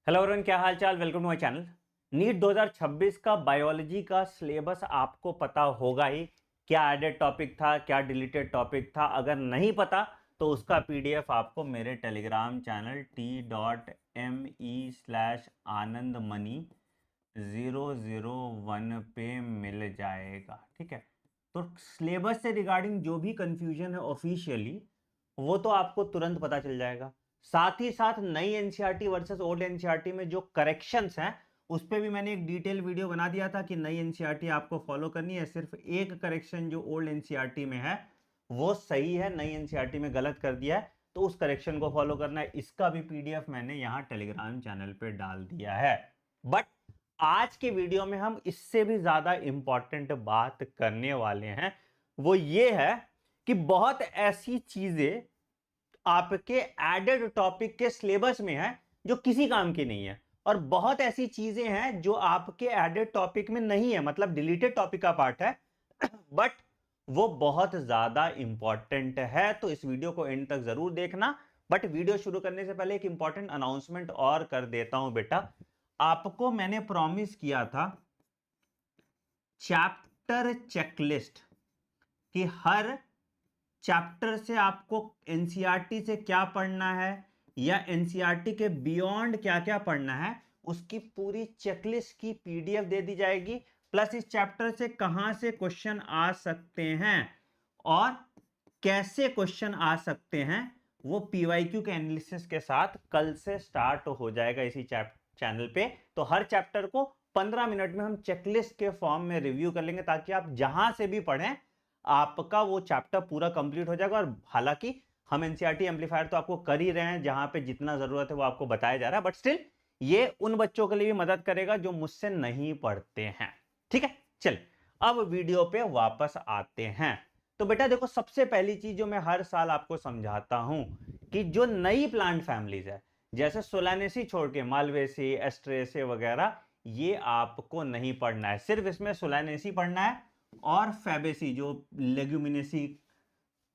Hello everyone, क्या हाल चाल। Welcome to my channel. NEET 2026 का बायोलॉजी का सिलेबस आपको पता होगा ही। क्या एडेड टॉपिक था, क्या डिलीटेड टॉपिक था। अगर नहीं पता तो उसका पीडीएफ आपको मेरे टेलीग्राम चैनल t.me/आनंदमणि 001 पे मिल जाएगा। ठीक है, तो सिलेबस से रिगार्डिंग जो भी कंफ्यूजन है ऑफिशियली वो तो आपको तुरंत पता चल जाएगा। साथ ही साथ नई एनसीईआरटी वर्सेस ओल्ड एनसीईआरटी में जो करेक्शंस हैं उस पे भी मैंने एक डिटेल वीडियो बना दिया था कि नई एनसीईआरटी आपको फॉलो करनी है। सिर्फ एक करेक्शन जो ओल्ड एनसीईआरटी में है वो सही है, नई एनसीईआरटी में गलत कर दिया है, तो उस करेक्शन को फॉलो करना है। इसका भी पीडीएफ मैंने यहां टेलीग्राम चैनल पे डाल दिया है। बट आज के वीडियो में हम इससे भी ज्यादा इंपॉर्टेंट बात करने वाले हैं। वो ये है कि बहुत ऐसी चीजें आपके एडेड टॉपिक के सिलेबस में है जो किसी काम की नहीं है, और बहुत ऐसी चीजें हैं जो आपके एडेड टॉपिक में नहीं है, मतलब डिलीटेड टॉपिक का पार्ट है बट वो बहुत ज्यादा इंपॉर्टेंट है। तो इस वीडियो को एंड तक जरूर देखना। बट वीडियो शुरू करने से पहले एक इंपॉर्टेंट अनाउंसमेंट और कर देता हूं बेटा। आपको मैंने प्रॉमिस किया था चैप्टर चेकलिस्ट कि हर चैप्टर से आपको एनसीईआरटी से क्या पढ़ना है या एनसीईआरटी के बियॉन्ड क्या क्या पढ़ना है उसकी पूरी चेकलिस्ट की पीडीएफ दे दी जाएगी। प्लस इस चैप्टर से कहां से क्वेश्चन आ सकते हैं और कैसे क्वेश्चन आ सकते हैं वो पीवाईक्यू के एनालिसिस के साथ कल से स्टार्ट हो जाएगा इसी चैनल पे। तो हर चैप्टर को 15 मिनट में हम चेकलिस्ट के फॉर्म में रिव्यू कर लेंगे ताकि आप जहां से भी पढ़ें आपका वो चैप्टर पूरा कंप्लीट हो जाएगा। और हालांकि हम एनसीईआरटी एम्पलीफायर तो आपको कर ही रहे हैं, जहां पे जितना जरूरत है वो आपको बताया जा रहा है, बट स्टिल ये उन बच्चों के लिए भी मदद करेगा जो मुझसे नहीं पढ़ते हैं। ठीक है, चल अब वीडियो पे वापस आते हैं। तो बेटा देखो, सबसे पहली चीज जो मैं हर साल आपको समझाता हूं कि जो नई प्लांट फैमिलीज है जैसे सोलानेसी छोड़ के मालवेसी, एस्ट्रेसे वगैरह, ये आपको नहीं पढ़ना है। सिर्फ इसमें सोलानेसी पढ़ना है और फैबेसी जो लेग्यूमिनेसी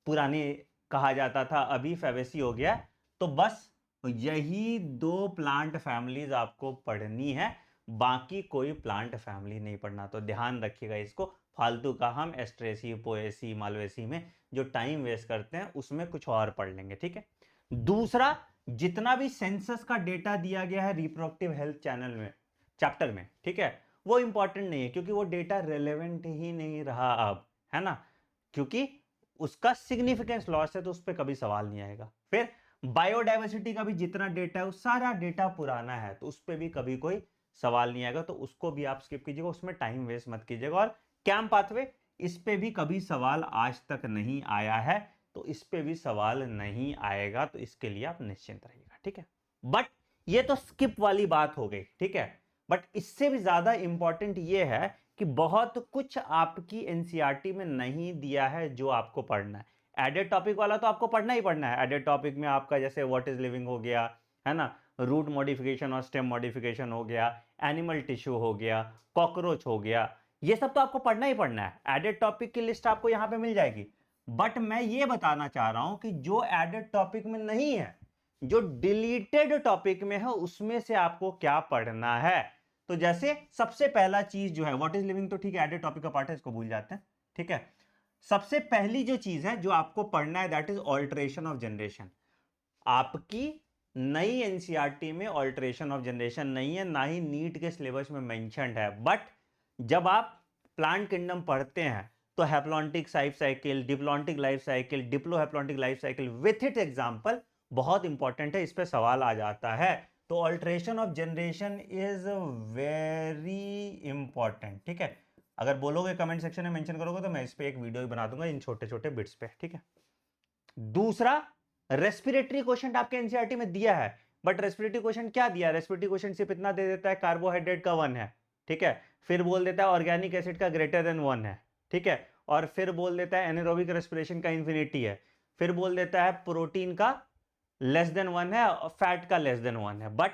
पुराने कहा जाता था, अभी फैबेसी हो गया। तो बस यही दो प्लांट फैमिलीज आपको पढ़नी है, बाकी कोई प्लांट फैमिली नहीं पढ़ना। तो ध्यान रखिएगा इसको। फालतू का हम एस्ट्रेसी, पोएसी, मालवेसी में जो टाइम वेस्ट करते हैं उसमें कुछ और पढ़ लेंगे। ठीक है। दूसरा, जितना भी सेंसस का डेटा दिया गया है रिप्रोडक्टिव हेल्थ चैनल में चैप्टर में, ठीक है, वो इंपॉर्टेंट नहीं है क्योंकि वो डेटा रेलेवेंट ही नहीं रहा अब, है ना, क्योंकि उसका सिग्निफिकेंस लॉस है, तो उस पर कभी सवाल नहीं आएगा। फिर बायोडाइवर्सिटी का भी जितना डेटा है वो सारा डेटा पुराना है, तो उस पर भी कभी कोई सवाल नहीं आएगा, तो उसको भी आप स्किप कीजिएगा, उसमें टाइम वेस्ट मत कीजिएगा। और कैम पाथवे, इस पे भी कभी सवाल आज तक नहीं आया है, तो इस पे भी सवाल नहीं आएगा, तो इसके लिए आप निश्चिंत रहिएगा। ठीक है, बट ये तो स्किप वाली बात हो गई। ठीक है, बट इससे भी ज्यादा इंपॉर्टेंट ये है कि बहुत कुछ आपकी एनसीईआरटी में नहीं दिया है जो आपको पढ़ना है। एडेड टॉपिक वाला तो आपको पढ़ना ही पढ़ना है। एडेड टॉपिक में आपका जैसे व्हाट इज लिविंग हो गया, है ना, रूट मॉडिफिकेशन और स्टेम मॉडिफिकेशन हो गया, एनिमल टिश्यू हो गया, कॉकरोच हो गया, ये सब तो आपको पढ़ना ही पढ़ना है। एडेड टॉपिक की लिस्ट आपको यहां पे मिल जाएगी। बट मैं ये बताना चाह रहा हूं कि जो एडेड टॉपिक में नहीं है, जो डिलीटेड टॉपिक में है, उसमें से आपको क्या पढ़ना है। तो जैसे सबसे पहला चीज जो है व्हाट इज लिविंग, तो ठीक है एडेड टॉपिक का पार्ट है, इसको भूल जाते हैं। ठीक है, सबसे पहली जो चीज है जो आपको पढ़ना है that is alteration of generation. आपकी नई एनसीईआरटी में ऑल्टरेशन ऑफ जनरेशन नहीं है, ना ही नीट के सिलेबस में मेंशन्ड है। बट जब आप प्लांट किंगडम पढ़ते हैं तो haplontic life cycle, diplontic life cycle, diplohaplontic life cycle with it example बहुत इंपॉर्टेंट है, इस पे सवाल आ जाता है। तो alteration of generation is very important. ठीक है, अगर बोलोगे कमेंट सेक्शन में मेंशन करोगे तो मैं इस पे एक वीडियो बना दूंगा इन छोटे छोटे बिट्स पे। ठीक है, दूसरा, रेस्पिरेटरी क्वेश्चन आपके एनसीईआरटी में दिया है, बट रेस्पिरेटरी क्वेश्चन क्या दिया है, रेस्पिरेटरी क्वेश्चन सिर्फ इतना दे देता है कार्बोहाइड्रेट का 1 है। ठीक है, फिर बोल देता है ऑर्गेनिक एसिड का ग्रेटर देन 1 है। ठीक है, और फिर बोल देता है एनारोबिक रेस्पिरेशन का इंफिनिटी है। फिर बोल देता है प्रोटीन का लेस देन 1 है और फैट का लेस देन 1 है। बट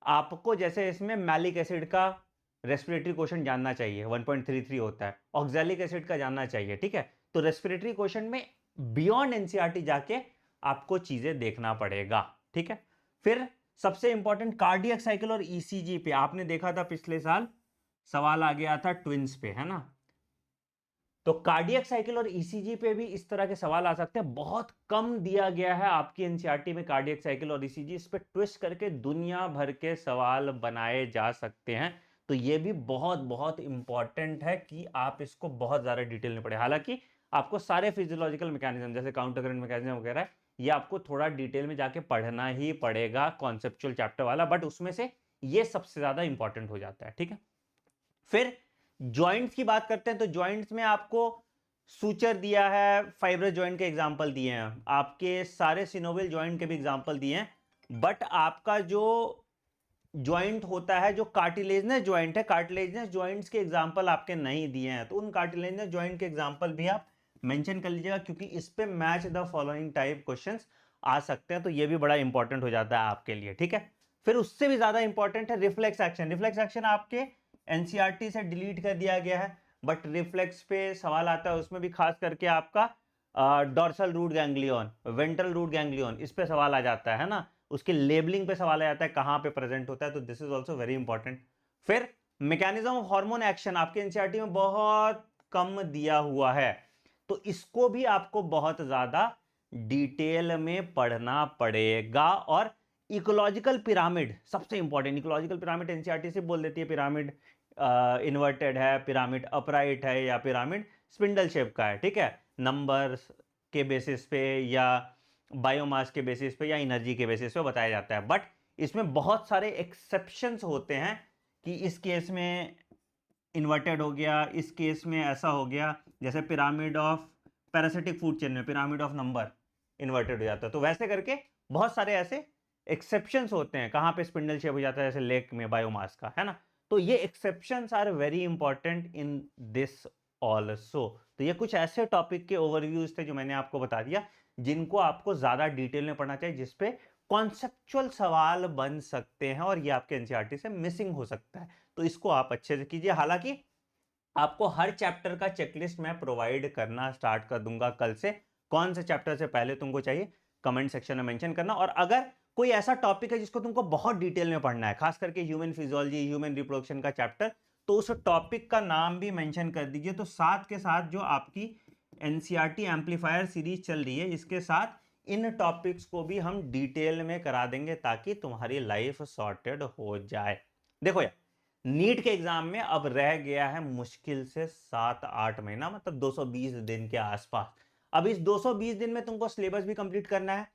आपको जैसे इसमें मैलिक एसिड का रेस्पिरेटरी क्वेश्चन जानना चाहिए, 1.33 होता है, ऑक्सैलिक एसिड का जानना चाहिए। ठीक है, तो रेस्पिरेटरी क्वेश्चन में बियॉन्ड एनसीईआरटी जाके आपको चीजें देखना पड़ेगा। ठीक है, फिर सबसे इंपॉर्टेंट कार्डियक साइकिल और ईसीजी पे आपने देखा था पिछले साल सवाल आ गया था ट्विंस पे, है ना। तो कार्डियक साइकिल और ईसीजी पे भी इस तरह के सवाल आ सकते हैं। बहुत कम दिया गया है आपकी एनसीईआरटी में कार्डियक साइकिल और ईसीजी, इस पे ट्विस्ट करके दुनिया भर के सवाल बनाए जा सकते हैं। तो ये भी बहुत बहुत इंपॉर्टेंट है कि आप इसको बहुत ज्यादा डिटेल में पढ़े। हालांकि आपको सारे फिजियोलॉजिकल मैकेनिज्म जैसे काउंटर करंट मैकेनिज्म वगैरह ये आपको थोड़ा डिटेल में जाके पढ़ना ही पड़ेगा कॉन्सेप्चुअल चैप्टर वाला, बट उसमें से ये सबसे ज्यादा इंपॉर्टेंट हो जाता है, ठीक है। फिर जॉइंट्स की बात करते हैं, तो जॉइंट्स में आपको सूचर दिया है, फाइब्रस जॉइंट के एग्जांपल दिए हैं, आपके सारे सिनोवियल जॉइंट के भी एग्जांपल दिए हैं। बट आपका जो जॉइंट होता है, जो कार्टिलेजनस जॉइंट है, कार्टिलेजनस जॉइंट्स के एग्जांपल आपके नहीं दिए हैं, तो उन कार्टिलेजनस जॉइंट के एग्जांपल भी आप मेंशन कर लीजिएगा, क्योंकि इस पे match the following type questions आ सकते हैं। तो ये भी बड़ा इंपॉर्टेंट हो जाता है आपके लिए, ठीक है। फिर उससे भी ज्यादा इंपॉर्टेंट है रिफ्लेक्स एक्शन। रिफ्लेक्स एक्शन आपके एनसीईआरटी से डिलीट कर दिया गया है, बट रिफ्लेक्स पे सवाल आता है, उसमें भी खास करके आपका dorsal root ganglion, ventral root ganglion, इस पे सवाल आ जाता है ना। उसके लेबलिंग पे सवाल आ जाता है कहां पे प्रेजेंट होता है, तो this is also very important. फिर मैकेनिज्म ऑफ हार्मोन एक्शन आपके एनसीईआरटी में बहुत कम दिया हुआ है, तो इसको भी आपको बहुत ज्यादा डिटेल में पढ़ना पड़ेगा। और इकोलॉजिकल पिरामिड सबसे इंपॉर्टेंट, इकोलॉजिकल पिरामिड एनसीईआरटी से बोल देती है पिरामिड इन्वर्टेड है, पिरामिड अपराइट है, या पिरामिड स्पिंडल शेप का है, ठीक है, नंबर के बेसिस पे या बायोमास के बेसिस पे या एनर्जी के बेसिस पे बताया जाता है। बट इसमें बहुत सारे एक्सेप्शंस होते हैं कि इस केस में इन्वर्टेड हो गया, इस केस में ऐसा हो गया, जैसे pyramid of parasitic food chain में पिरामिड ऑफ नंबर इन्वर्टेड हो जाता है। तो वैसे करके बहुत सारे ऐसे एक्सेप्शंस होते हैं, कहां पे स्पिंडल शेप हो जाता है, जैसे लेक में बायोमास का, है ना। तो ये exceptions are very important in this also. तो ये कुछ ऐसे टॉपिक के ओवरव्यूज थे जो मैंने आपको बता दिया, जिनको आपको ज्यादा डिटेल में पढ़ना चाहिए, जिसपे कॉन्सेप्चुअल सवाल बन सकते हैं, और ये आपके एनसीईआरटी से मिसिंग हो सकता है। तो इसको आप अच्छे से कीजिए। हालांकि आपको हर चैप्टर का चेकलिस्ट मैं प्रोवाइड करना स्टार्ट कर दूंगा कल से। कौन से चैप्टर से पहले तुमको चाहिए कमेंट सेक्शन में मेंशन करना। और अगर कोई ऐसा टॉपिक है जिसको तुमको बहुत डिटेल में पढ़ना है, खास करके ह्यूमन फिजियोलॉजी, ह्यूमन रिप्रोडक्शन का चैप्टर, तो उस टॉपिक का नाम भी मेंशन कर दीजिए। तो साथ के साथ जो आपकी एनसीईआरटी एम्पलीफायर सीरीज चल रही है, इसके साथ इन टॉपिक्स को भी हम डिटेल में करा देंगे, ताकि तुम्हारी लाइफ सॉर्टेड हो जाए। देखो यार, नीट के एग्जाम में अब रह गया है मुश्किल से 7-8 महीना, मतलब 220 दिन के आसपास। अब इस 220 दिन में तुमको सिलेबस भी कंप्लीट करना है,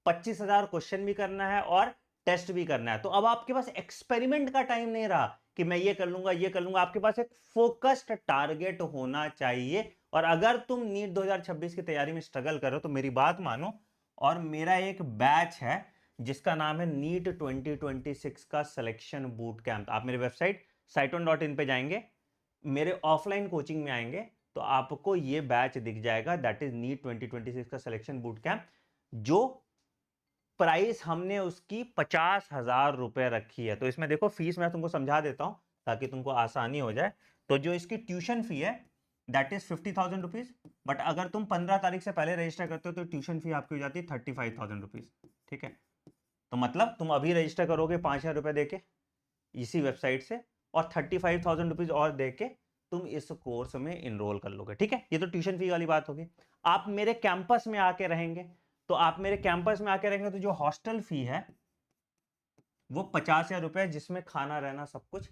25,000 क्वेश्चन भी करना है, और टेस्ट भी करना है। तो अब आपके पास एक्सपेरिमेंट का टाइम नहीं रहा कि मैं ये कर लूंगा ये कर लूंगा। आपके पास एक फोकस्ड टारगेट होना चाहिए। और अगर तुम नीट 2026 की तैयारी में स्ट्रगल करो तो मेरी बात मानो, और मेरा एक बैच है जिसका नाम है नीट 2026 का सिलेक्शन बूट कैंप। आप मेरे वेबसाइट sciton.in पे जाएंगे, मेरे ऑफलाइन कोचिंग में आएंगे, तो आपको ये बैच दिख जाएगा, दैट इज नीट 2026 का सिलेक्शन बूट कैंप, जो प्राइस हमने उसकी 50,000 रुपए रखी है। तो इसमें देखो फीस मैं तुमको समझा देता हूं ताकि तुमको आसानी हो जाए। तो जो इसकी ट्यूशन फी है दैट इज 50,000 रुपीज, बट अगर तुम 15 तारीख से पहले रजिस्टर करते हो तो ट्यूशन फी आपकी हो जाती है 35,000 रुपीज, ठीक है। तो मतलब तुम अभी रजिस्टर करोगे 5,000 रुपए देके इसी वेबसाइट से, और 35,000 रुपीज और देके तुम इस कोर्स में इनरोल कर लोगे, ठीक है। ये तो ट्यूशन फी वाली बात होगी। आप मेरे कैंपस में आके रहेंगे, तो आप मेरे कैंपस में आके रहेंगे तो जो हॉस्टल फी है वो 50,000 रुपए, जिसमें खाना रहना सब कुछ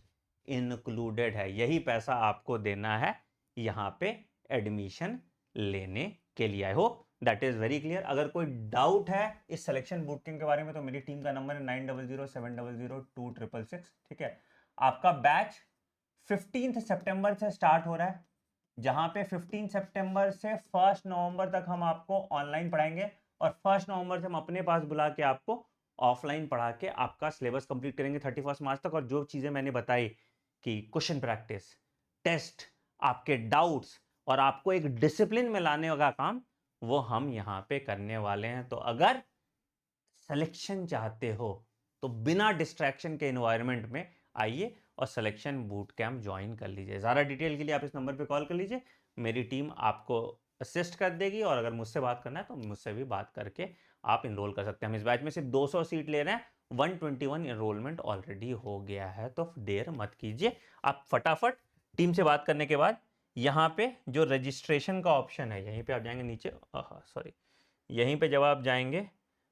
इंक्लूडेड है। यही पैसा आपको देना है यहां पे एडमिशन लेने के लिए। I hope that is very clear. अगर कोई डाउट है इस सिलेक्शन बूट कैंप के बारे में तो मेरी टीम का नंबर है 9007002666, ठीक है। आपका बैच 15 सितंबर से स्टार्ट हो रहा है, जहां पे 15 सितंबर से 1 नवंबर तक हम आपको ऑनलाइन पढ़ाएंगे, और 1 नवंबर से हम अपने पास बुला के आपको ऑफलाइन पढ़ा के आपका सिलेबस कंप्लीट करेंगे 31 मार्च तक। और जो चीजें मैंने बताई कि क्वेश्चन प्रैक्टिस, टेस्ट, आपके डाउट्स, और आपको एक डिसिप्लिन में लाने का काम, वो हम यहां पे करने वाले हैं। तो अगर सिलेक्शन चाहते हो तो बिना डिस्ट्रैक्शन के एनवायरनमेंट में आइए और सिलेक्शन बूट कैंप ज्वाइन कर लीजिए। ज़्यादा डिटेल के लिए आप इस नंबर पे कॉल कर लीजिए, मेरी टीम आपको असिस्ट कर देगी। और अगर मुझसे बात करना है तो मुझसे भी बात करके आप इनरोल कर सकते हैं। हम इस बैच में सिर्फ 200 सीट ले रहे हैं, 121 एनरोलमेंट ऑलरेडी हो गया है, तो देर मत कीजिए, आप फटाफट टीम से बात करने के बाद यहाँ पे जो रजिस्ट्रेशन का ऑप्शन है यहीं पे आप जाएंगे नीचे, सॉरी यहीं पे जब आप जाएंगे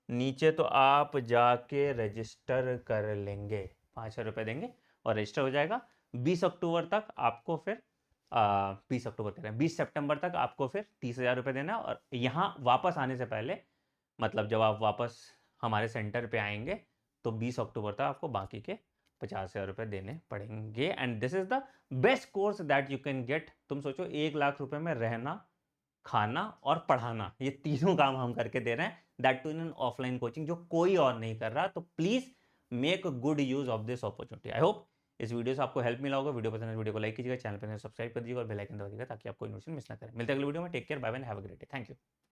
नीचे तो आप जाके रजिस्टर कर लेंगे, 500 रुपये देंगे और रजिस्टर हो जाएगा। 20 अक्टूबर तक आपको फिर 20 अक्टूबर कह रहे हैं 20 सितंबर तक आपको फिर 30,000 रुपये देना, और यहाँ वापस आने से पहले मतलब जब आप वापस हमारे सेंटर पे आएंगे तो 20 अक्टूबर तक आपको बाकी के 50,000 रुपये देने पड़ेंगे। And this is the best course that you can get. तुम सोचो 1 लाख रुपए में रहना, खाना और पढ़ाना, ये तीनों काम हम करके दे रहे हैं, that too in offline coaching जो कोई और नहीं कर रहा। तो please make good use of this opportunity. I hope इस वीडियो से आपको हेल्प मिला होगा। वीडियो पसंद है वीडियो को लाइक कीजिएगा, चैनल पर सब्सक्राइब कर दीजिएगा और बेल आइकन दबा दीजिएगा ताकि आपको नोटिफिकेशन मिस ना करें। मिलते हैं अगले वीडियो में। Take care, bye bye, have a great day. Thank you.